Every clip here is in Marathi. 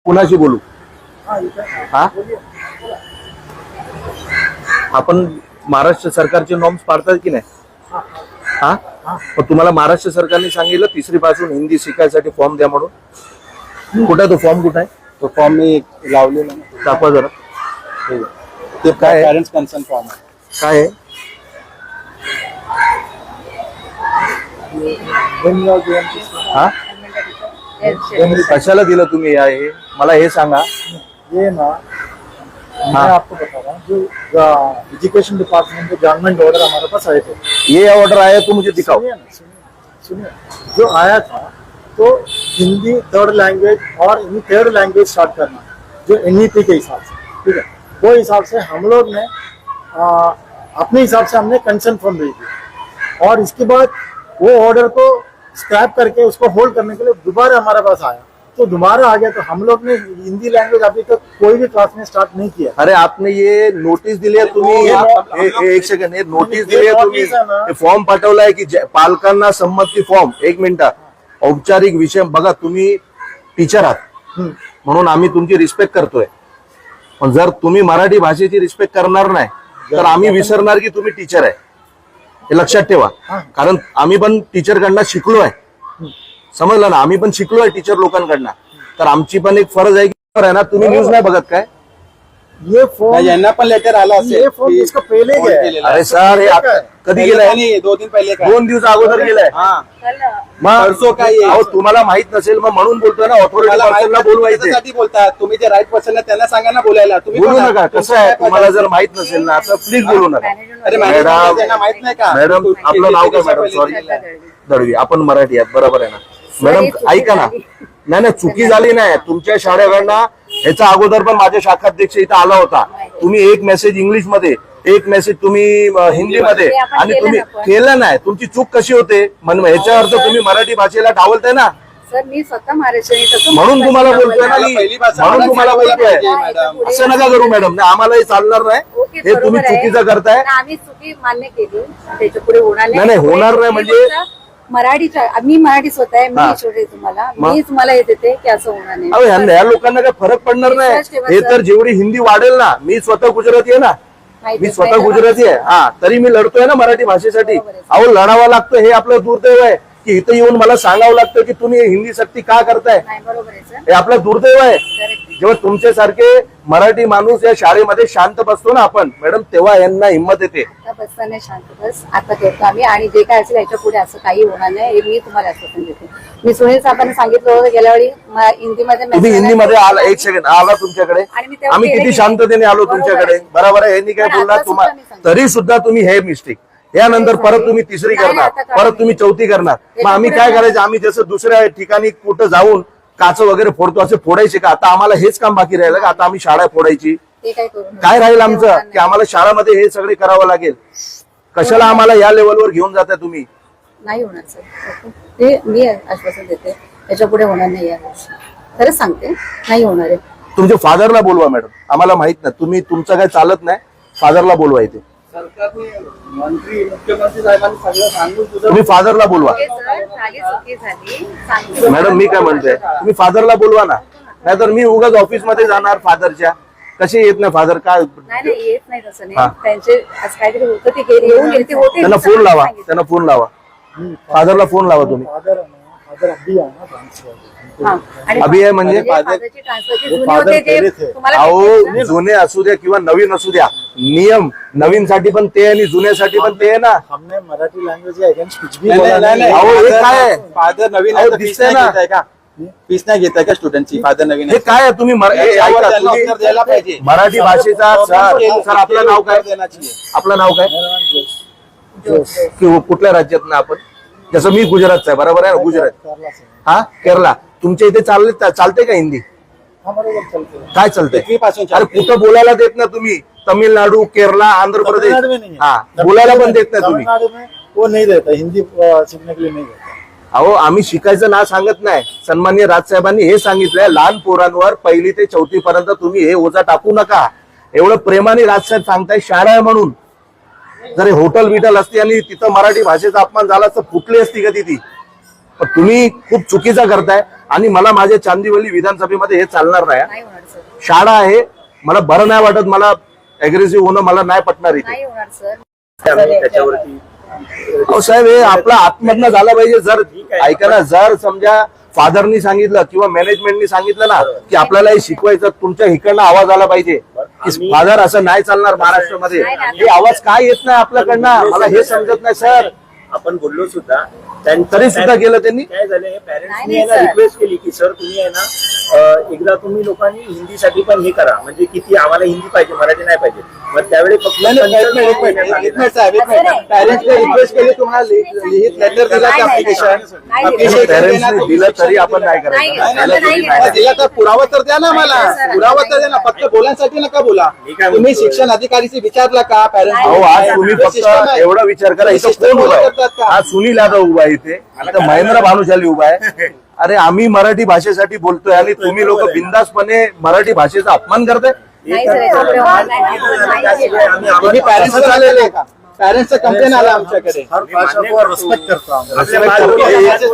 कुणाशी बोलू? हा, आपण महाराष्ट्र सरकारचे नॉर्म्स पाळतात की नाही? हा, पण तुम्हाला महाराष्ट्र सरकारने सांगितलं तिसरी पासून हिंदी शिकायसाठी फॉर्म द्या म्हणून. कुठे तो फॉर्म? कुठे आहे तो फॉर्म मी लावलेला ना. दाखवा जरा. ते काय आहे? पॅरेंट्स कन्सर्न फॉर्म आहे. काय आहे? हा, कशाला दिलं तुम्ही? हे मला हे सांगा. ये ना, मैं आपको बता रहा हूँ, जो एजुकेशन डिपार्टमेंट के गवर्नमेंट ऑर्डर हमारे पास आए थे। ये ऑर्डर आया तो मुझे दिखाओ. सुनिए, जो आया था तो हिंदी थर्ड लैंग्वेज और थर्ड लैंग्वेज स्टार्ट करना, जो एनईपी के हिसाब से, ठीक है, वो हिसाब से हम लोग ने अपने हिसाब से हमने कंसर्न फॉर्म भेज दिया और इसके बाद वो ऑर्डर को स्क्रैप करके उसको होल्ड करने के लिए दोबारा हमारे पास आया, तो दोबारा आ गया। तो हम लोग ने हिंदी लैंग्वेज अभी तक कोई भी क्लास में स्टार्ट नहीं किया। अरे आपने ये नोटीस दिली आहे तुम्ही? एक सेकंड, हे नोटीस दिली आहे तुम्ही? हे फॉर्म पाठवलाय की पालकांना संमती फॉर्म? एक मिनिट, औपचारिक विषय बघा. तुम्ही टीचर आहात म्हणून आम्ही तुमची रिस्पेक्ट करतोय, पण जर तुम्ही मराठी भाषेची रिस्पेक्ट करणार नाही तर आम्ही विसरणार की तुम्ही टीचर आहे. हे लक्षात ठेवा, कारण आम्ही पण टीचरकडनं शिकलो आहे. समजलं ना? आम्ही पण शिकलोय टीचर लोकांकडनं, तर आमची पण एक फरज आहे की ना. तुम्ही न्यूज नाही बघत काय? ये फॉर्म यांना पण लेटर आला असेल. ये फॉर्म इसका पहले गया. अरे सर, हे कधी गेलाय? 2 दिन पहले का, 2 दिवस अगोदर गेलाय. मग परसों का ये. अहो, तुम्हाला माहित नसेल मग म्हणून बोलतोय ना. ऑथॉरिटी पर्सनला बोलवायचे. त्यासाठी बोलतात तुम्ही, जे राईट पर्सन आहे त्यांना सांगा ना बोलायला. तुम्ही बोलू नका. कसं आहे, तुम्हाला जर माहित नसेल ना तर प्लीज बोलू नका. अरे मॅडम, त्यांना माहित नाही का? मॅडम आपलं नाव काय? Madam sorry, Dalvi. आपण मराठी आहात, बरोबर आहे ना मॅडम? ऐका ना. नाही नाही, चुकी झाली नाही तुमच्या शाळेकडनं. ह्याचा अगोदर पण माझ्या शाखाध्यक्ष इथं आला होता. तुम्ही एक मेसेज इंग्लिश मध्ये, एक मेसेज तुम्ही हिंदी मध्ये, आणि तुम्ही केलं नाही. तुमची चूक कशी होते? ह्याचा अर्थ तुम्ही मराठी भाषेला डावलताय ना. सर मी स्वतः महाराष्ट्र म्हणून तुम्हाला बोलतोय ना मी, म्हणून तुम्हाला बोलतोय. असं नका करू मॅडम. नाही, आम्हाला हे चालणार नाही. हे तुम्ही चुकीचं करताय. आम्ही चुकी मान्य केली, त्याच्या पुढे होणार नाही, होणार नाही म्हणजे मराठीच्या. मी मराठी स्वतः आहे, मी विचारते तुम्हाला, मी तुम्हाला येते ते की असं होणार नाही. अहो, ह्या लोकांना काय फरक पडणार नाही. हे तर जेवढी हिंदी वाढेल ना. मी स्वतः गुजराती आहे ना, मी स्वतः गुजराती आहे. हा, तरी मी लढतोय ना मराठी भाषेसाठी. अहो, लढावं लागतं. हे आपलं दुर्दैव आहे की इथं येऊन मला सांगावं लागतं की तुम्ही हिंदी सक्ती का करताय. बरोबर आहे सर, हे आपलं दुर्दैव आहे. जेव्हा तुमच्यासारखे मराठी माणूस या शाळेमध्ये शांत बसतो ना आपण मॅडम, तेव्हा यांना हिंमत येते. आता बसताना शांत बस. आता करतो आम्ही, आणि जे काय असेल याच्या पुढे असं काही होणार नाही हे मी तुम्हाला आश्वासन देते. मी सुनील साहेबांना सांगितलं होतं गेल्या वेळी हिंदीमध्ये. तुम्ही हिंदीमध्ये आला, एक सेकंड आला तुमच्याकडे. आम्ही किती शांततेने आलो तुमच्याकडे, बरोबर आहे. यांनी काय बोलणार तुम्हाला, तरी सुद्धा तुम्ही हे मिस्टेक. यानंतर परत तुम्ही तिसरी करणार, परत तुम्ही चौथी करणार. मग आम्ही काय करायचं? आम्ही जसं दुसऱ्या ठिकाणी कुठं जाऊन काच वगैरे फोडतो असे फोडायचे का? आता आम्हाला हेच काम बाकी राहिलं का? आता आम्ही शाळा फोडायची? काय राहील आमचं की आम्हाला शाळामध्ये हे सगळे करावं लागेल? कशाला आम्हाला या लेवलवर घेऊन जाताय तुम्ही? नाही होणार सर, ते मी आश्वासन देते. याच्या पुढे होणार नाही या गोष्टी. खरंच सांगते, नाही होणार आहे. तुमच्या फादरला बोलवा मॅडम. आम्हाला माहित नाही, तुम्ही तुमचं काय चालत नाही. फादरला बोलवा इथे. सरकारने मंत्री मुख्यमंत्री साहेबांनी सगळं सांगून तुम्ही फादरला बोलवा. मॅडम मी काय म्हणतोय, तुम्ही फादरला बोलवा ना. नाहीतर मी उगाच ऑफिस मध्ये जाणार फादरच्या. कसे येत नाही फादर? काय नाही येत नाही तसं नाही. त्यांचे आज काहीतरी होतं, ते येऊन गेले, ते होते. त्यांना फोन लावा, त्यांना फोन लावा. फादरला फोन लावा तुम्ही. अभि आहे म्हणजे अहो, जुने असू द्या किंवा नवीन असू द्या, नियम नवीनसाठी पण ते आणि जुन्यासाठी पण ते आहे ना. हमने मराठी लैंग्वेज अगेंस्ट कुछ भी बोला नाही. अहो, हे काय आहे? फादर नवीन आहे, दिसतंय ना का? फीस नाही घेताय का स्टुडंटची? फादर नवीन हे काय आहे? तुम्ही द्यायला पाहिजे मराठी भाषेचा. सर आपलं नाव काय? आपलं नाव काय? कुठल्या राज्यात ना आपण? जसं मी गुजरातचा आहे, बरोबर आहे? गुजरात, हा, केरला. तुमच्या इथे चालते का हिंदी? काय चालतंय? अरे कुठं बोलायला देत ना तुम्ही? तमिळनाडू, केरला, आंध्र प्रदेश, हा, बोलायला पण देत नाही तुम्ही. वो नहीं देता हिंदी सीखने के लिए, नहीं देता. अहो, आम्ही शिकायचं ना सांगत नाही. सन्माननीय राजसाहेबांनी हे सांगितलंय, लहान पोरांवर 1ली ते 4थी पर्यंत तुम्ही हे ओझा टाकू नका. एवढं प्रेमाने राजसाहेब सांगताय, शाळा आहे म्हणून. जर हॉटेल बिटल असते आणि तिथं मराठी भाषेचा अपमान झाला तर फुटली असती का ती? पण तुम्ही खूप चुकीचा करताय आणि मला माझ्या चांदिवली विधानसभेमध्ये हे चालणार नाही. नाही होणार सर, शाळा आहे, मला बरं नाही वाटत, मला अग्रेसिव्ह होणं मला नाही पटणार इथे. नाही होणार सर. त्याच्यावरती अहो साहेब, हे आपला आत्महत्या झाला पाहिजे. जर ऐका ना, जर समजा फादरनी सांगितलं किंवा मॅनेजमेंटनी सांगितलं ना की आपल्याला हे शिकवायचं, तुमच्या इकडनं आवाज आला पाहिजे की फादर असं नाही चालणार महाराष्ट्रामध्ये. हे आवाज काय येत नाही आपल्याकडनं, मला हे समजत नाही सर. आपण बोललो सुद्धा तरी सुद्धा केलं त्यांनी. काय झालं, पॅरेंट्सनी नाही, sir. रिक्वेस्ट केली की सर तुम्ही आहे ना एकदा तुम्ही लोकांनी हिंदीसाठी पण हे करा, म्हणजे किती आम्हाला हिंदी पाहिजे, मराठी नाही पाहिजे. मग त्यावेळी फक्त पॅरेंट्सने रिक्वेस्ट केली, तुम्हाला लिहित लेटर दिला नाही, नाही, ऍप्लिकेशन नाही, पेरेंट्सनी दिलं तरी आपण नाही नाही, करायचं. नाही, नाही, नाही. दिला तर पुरावा तर द्या ना मला, पुरावा तर द्या ना, फक्त बोलण्यासाठी नका बोला. मी काय तुम्ही म्हणतोय? शिक्षण अधिकारीशी विचारला का पॅरेंट्स? अहो आज तुम्ही फक्त एवढा विचार करा, इथं कोण उभा आहे? आज सुनील यादव उभा आहे इथे, इथं महेंद्र भानुशाली उभा आहे. अरे आम्ही मराठी भाषेसाठी बोलतोय आणि तुम्ही लोक बिंदासपणे मराठी भाषेचा अपमान करताय. नाही सर, याच्यापुढे होणार नाही, नाही होणार, नाही होणार. तुम्ही पॅरेंट्स आलेले का? पॅरेंट्सचा कंप्लेन आला आमच्याकडे. रिस्पेक्ट करतो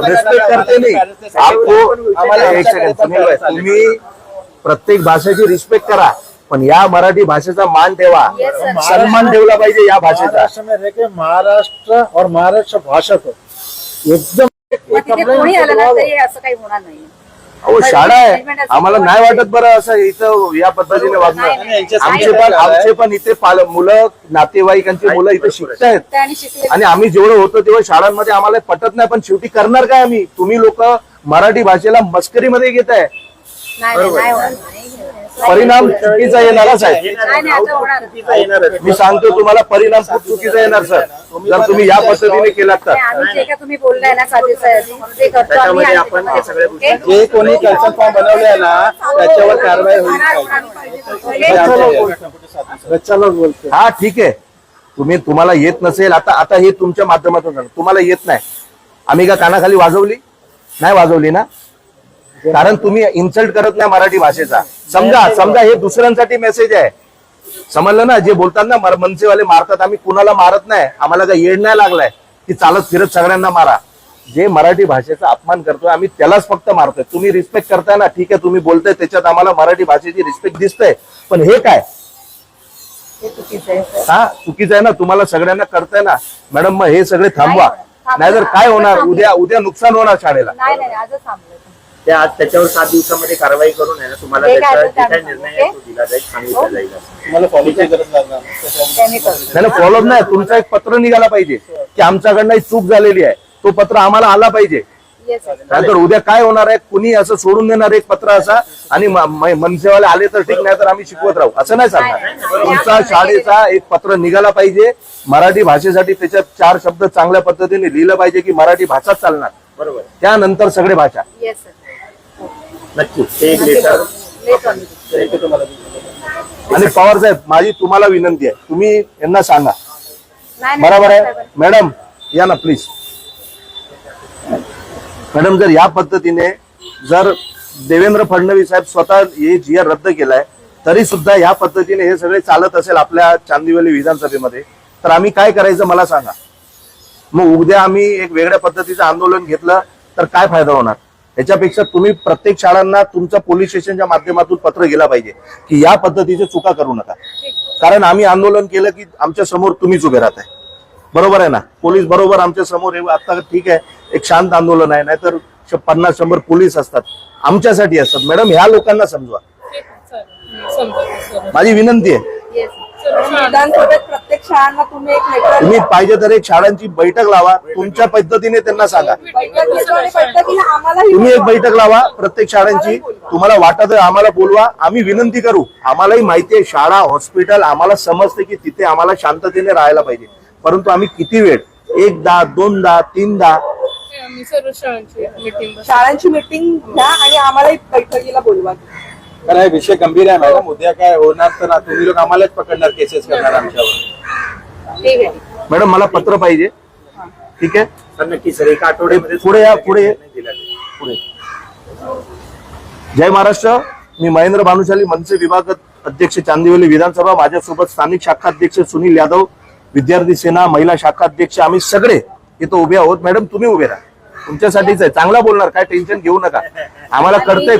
रिस्पेक्ट करते नाही आपको. आम्हाला एक सेकंड, सुनील भाई, तुम्ही प्रत्येक भाषेची रिस्पेक्ट करा, पण या मराठी भाषेचा मान ठेवा, Yes, sir. सन्मान ठेवला पाहिजे या भाषेचा. महाराष्ट्र में रह के महाराष्ट्र और महाराष्ट्र भाषा को एकदम मग तिथे कोणी आलं ना तरी असं काही होणार नाही. अहो शाळा आहे, आम्हाला नाही वाटत बरं असं इथं या पद्धतीने वागणं. आमचे पण इथे मुलं, नातेवाईकांची मुलं इथे शिकतायत त्याने शिकले आणि आम्ही जेवढं होतो तेव्हा शाळांमध्ये आम्हाला पटत नाही, पण शेवटी करणार काय आम्ही? तुम्ही लोक मराठी भाषेला मस्करीमध्ये घेताय, नाही, नाही, नाही होणार. परिणाम चुकीचा येणारच आहे. नाही, नाही, आता होणार. येणारच. मी सांगतो तुम्हाला, परिणाम खूप चुकीचा येणार सर, जर तुम्ही या पद्धतीने केलात तर. नाही, आम्ही जे काय तुम्ही बोललाय ना साजेसं ते करतो आम्ही. त्याच्यामध्ये आणि आपण त्याच्यामध्ये सगळ्या गोष्टी- ओके? जे कोणी कन्सर्न फॉर्म बनवले आहे ना त्याच्यावर कारवाई होईल बच्चाला बोलते. हा ठीक आहे, तुम्हाला येत नसेल, आता हे तुमच्या माध्यमातून झालं. तुम्हाला येत नाही, आम्ही का कानाखाली वाजवली नाही? वाजवली ना, कारण तुम्ही इन्सल्ट करत नाही मराठी भाषेचा. समजा हे दुसऱ्यांसाठी मेसेज आहे, समजलं ना? जे बोलतात ना मनसेवाले मारतात, आम्ही कुणाला मारत नाही, आम्हाला काही येड नाही लागलाय की चालत फिरत सगळ्यांना मारा. जे मराठी भाषेचा अपमान करतोय आम्ही त्यालाच फक्त मारतोय. तुम्ही रिस्पेक्ट करताय ना, ठीक आहे, तुम्ही बोलताय त्याच्यात आम्हाला मराठी भाषेची रिस्पेक्ट दिसतंय, पण हे काय? हे चुकीचं आहे सर. हा चुकीचं आहे ना, तुम्हाला सगळ्यांना करताय ना मॅडम. मग हे सगळे थांबवा, नाहीतर काय होणार? उद्या नुकसान होणार शाळेला. नाही, नाही, आजच थांबलं. त्या आज त्याच्यावर 7 दिवसामध्ये कारवाई करून आहे ना तुम्हाला ते काय त्याचा ते जे काय सांगतो, निर्णय आहे तो ओके? दिला जाईल, सांगितलं जाईल. तुम्हाला फॉलोची गरज लागणार त्यांनी करतो. नाही फॉलो नाही, तुमचा एक पत्र निघाला पाहिजे की आमच्याकडनं ही चूक झालेली आहे, तो पत्र आम्हाला आला पाहिजे. Yes, sir. नाहीतर उद्या काय होणार आहे, कुणी असं सोडून देणार एक पत्र असा आणि मनसेवाले आले तर ठीक, नाही तर आम्ही शिकवत राहू, असं नाही चालणार. तुमचा शाळेचा एक पत्र निघाला पाहिजे मराठी भाषेसाठी, त्याच्यात 4 शब्द चांगल्या पद्धतीने लिहिलं पाहिजे की मराठी भाषा चालणार, बरोबर, त्यानंतर सगळे भाषा. Yes, sir. नक्की ते एक लेटर लेटर. आणि पवार साहेब, माझी तुम्हाला विनंती आहे, तुम्ही यांना सांगा. नाही, नाही, बरोबर आहे साहेब. मॅडम, या ना प्लीज. मॅडम, जर या पद्धतीने जर देवेंद्र फडणवीस साहेब स्वतः हे GR रद्द केलाय तरी सुद्धा या पद्धतीने हे सगळे चालत असेल आपल्या चांदिवली विधानसभेमध्ये, तर आम्ही काय करायचं मला सांगा. मग उद्या आम्ही एक वेगळ्या पद्धतीचं आंदोलन घेतलं तर काय फायदा होणार? याच्यापेक्षा तुम्ही प्रत्येक शाळांना तुमच्या पोलीस स्टेशनच्या माध्यमातून पत्र गेला पाहिजे की या पद्धतीच्या चुका करू नका, कारण आम्ही आंदोलन केलं की आमच्या समोर तुम्हीच उभे राहताय. बरोबर आहे ना? पोलीस बरोबर आमच्या समोर आता ठीक आहे, एक शांत आंदोलन आहे, नाहीतर 50-100 पोलीस असतात, आमच्यासाठी असतात. मॅडम, ह्या लोकांना समजवा, माझी विनंती आहे. Yes. विधानसभेत प्रत्येक शाळांना तुम्ही एक लेटर तुम्ही पाहिजे तर एक शाळांची बैठक लावा, तुमच्या पद्धतीने त्यांना सांगा. बैठकीला आम्हाला तुम्ही एक बैठक लावा प्रत्येक शाळांची, तुम्हाला वाटत आहे आम्हाला बोलवा, आम्ही विनंती करू. आम्हालाही माहिती आहे शाळा, हॉस्पिटल, आम्हाला समजते की तिथे आम्हाला शांततेने राहायला पाहिजे, परंतु आम्ही किती वेळ, 1दा, 2दा, 3दा आम्ही सर्व शाळांची मीटिंग घ्या आणि आम्हाला एक बैठकीला बोलवा. कारण हे विषय गंभीर आहे मॅडम. उद्या काय होणार तर तुम्ही लोक आम्हालाच पकडणार, केसेस करणार आमच्यावर. ठीक आहे. मॅडम, मला पत्र पाहिजे, ठीक आहे? तर नक्की सर एका आठवड्यामध्ये पुढे या, पुढे या. दिला जाईल. पुढे. जय महाराष्ट्र. मी महेंद्र भानुशाली, मनसे विभाग अध्यक्ष, चांदिवली विधानसभा. माझ्यासोबत स्थानिक शाखा अध्यक्ष सुनील यादव, विद्यार्थी सेना महिला शाखा अध्यक्ष, आम्ही सगळे इथं उभे आहोत. मॅडम, तुम्ही उभे राहा. तुमच्यासाठीच आहे, चांगला बोलणार, काय टेन्शन घेऊ नका. आम्हाला कळतंय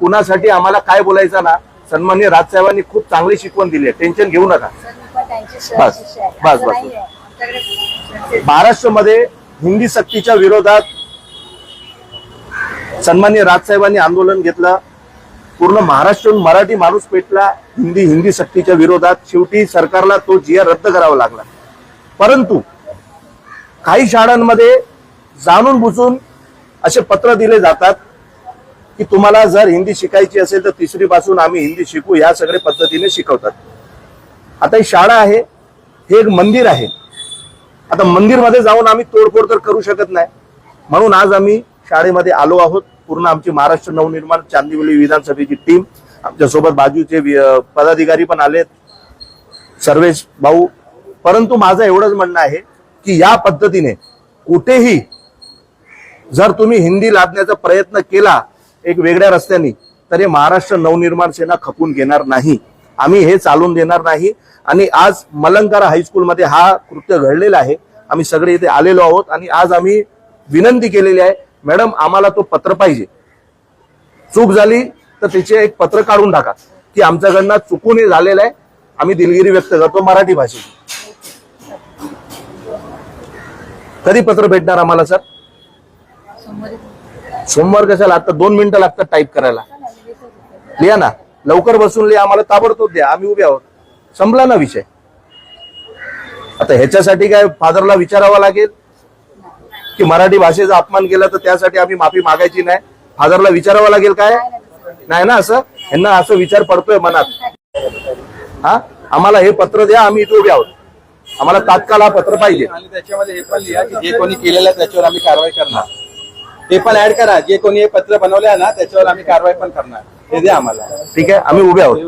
कुणासाठी आम्हाला काय बोलायचं ना. सन्माननीय राजसाहेबांनी खूप चांगली शिकवण दिली आहे, टेन्शन घेऊ नका. बस बस बस. महाराष्ट्रामध्ये हिंदी सक्तीच्या विरोधात सन्माननीय राजसाहेबांनी आंदोलन घेतलं. पूर्ण महाराष्ट्रातून मराठी माणूस पेटला हिंदी सक्तीच्या विरोधात. शेवटी सरकारला तो GR रद्द करावा लागला. परंतु काही शाळांमध्ये जाणून बुजून असे पत्र दिले जातात की तुम्हाला जर हिंदी शिकायची असेल तर 3री पासून आम्ही हिंदी शिकू, या सगळ्या पद्धतीने शिकवतात. आता ही शाळा आहे, हे एक मंदिर आहे. आता मंदिरमध्ये जाऊन आम्ही तोडफोड तर करू शकत नाही. म्हणून आज आम्ही शाळेमध्ये आलो आहोत. पूर्ण आमची महाराष्ट्र नवनिर्माण चांदिवली विधानसभेची टीम, आमच्यासोबत बाजूचे पदाधिकारी पण आलेत, सर्वेश भाऊ. परंतु माझं एवढंच म्हणणं आहे की या पद्धतीने कुठेही जर तुम्ही हिंदी लादण्याचा प्रयत्न केला एक वेगळ्या रस्त्याने, तर हे महाराष्ट्र नवनिर्माण सेना खपून घेणार नाही. आम्ही हे चालून देणार नाही. आणि आज मलंकारा हायस्कूलमध्ये हा कृत्य घडलेला आहे. आम्ही सगळे इथे आलेलो आहोत आणि आज आम्ही विनंती केलेली आहे, मॅडम आम्हाला तो पत्र पाहिजे. चूक झाली तर त्याचे एक पत्र काढून टाका की आमच्याकडनं चुकून हे झालेलं आहे. आम्ही दिलगिरी व्यक्त करतो मराठी भाषेची. कधी पत्र भेटणार आम्हाला सर? सोमवार कशाला? आता 2 मिनिटं लागतात टाईप करायला. लिहा ना, लवकर बसून लिहा, आम्हाला ताबडतोब द्या, आम्ही उभे आहोत. संपला ना विषय. आता ह्याच्यासाठी काय फादरला विचारावं लागेल की मराठी भाषेचा अपमान केला तर त्यासाठी आम्ही माफी मागायची नाही? फादरला विचारावं लागेल काय? नाही ना. असं ह्यांना असं विचार पडतोय मनात. हा, आम्हाला हे पत्र द्या, आम्ही इथे उभे आहोत. आम्हाला तात्काळ हा पत्र पाहिजे. आणि त्याच्यामध्ये हे पण लिहा की जे कोणी केलेलं आहे त्याच्यावर आम्ही कारवाई करणार. ते पण ऍड करा, जे कोणी हे पत्र बनवले आहे ना त्याच्यावर आम्ही कारवाई पण करणार. हे द्या आम्हाला. ठीक आहे, आम्ही उभे आहोत.